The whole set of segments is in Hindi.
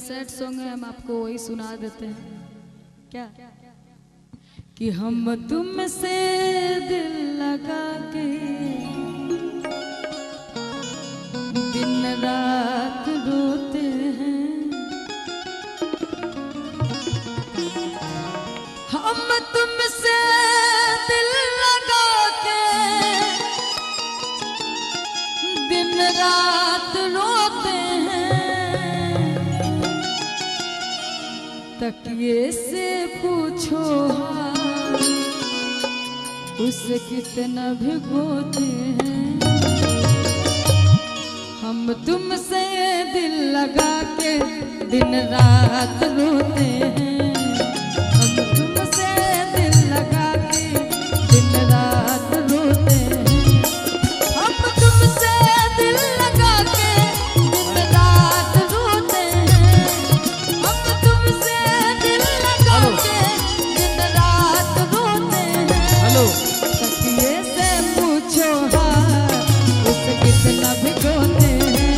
सैड सॉन्ग है, हम आपको वही सुना देते हैं क्या कि हम तुमसे दिल लगा के दिन रात रोते हैं, हम तुमसे दिल लगा के दिन रात रोते हैं, तकिए से पूछो हाल उसे कितना भिगोते हैं, हम तुमसे दिल लगा के दिन रात रोते हैं, हम तुमसे दिल लगा के दिन रात रोते हैं, हम तुमसे दिल लगा के दिन रात रोते हैं, हम तुमसे दिल लगा के दिन रात रोते हैं, तकिए से पूछो हाल उसे कितना भिगोते हैं।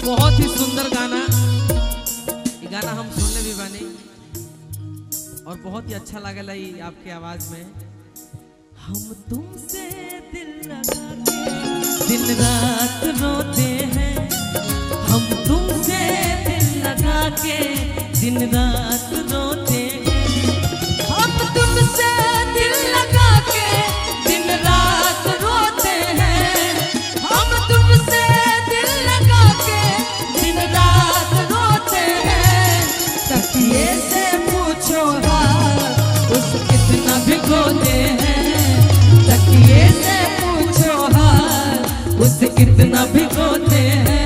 बहुत ही सुंदर गाना, ये गाना हम सुनने भी बने और बहुत ही अच्छा लगेला आपके आवाज में। हम तुमसे दिल लगा के दिन रात रोते हैं, हम तुमसे दिल लगा के दिन रात रोते हैं, हम तुमसे दिल लगा के दिन रात रोते हैं, हम तुमसे दिल लगा के दिन रात रोते हैं, तकिए से पूछो हाल उसे कितना भिगोते हैं, तकिए से पूछो हाल उसे कितना भिगोते हैं।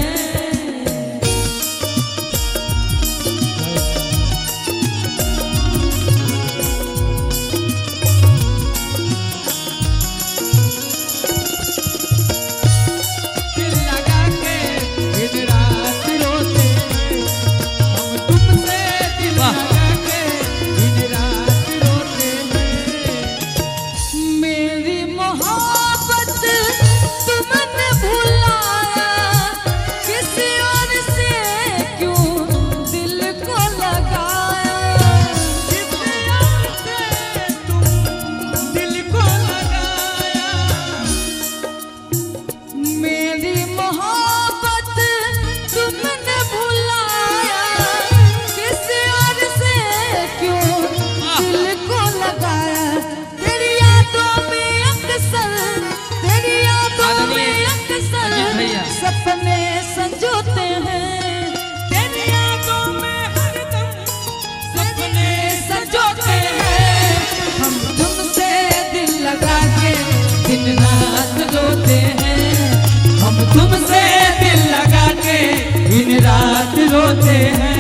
सपने संजोते हैं, तेरी यादों में हरदम सपने संजोते हैं, हम तुमसे दिल लगा के दिन रात रोते हैं, हम तुमसे दिल लगा के दिन रात रोते हैं।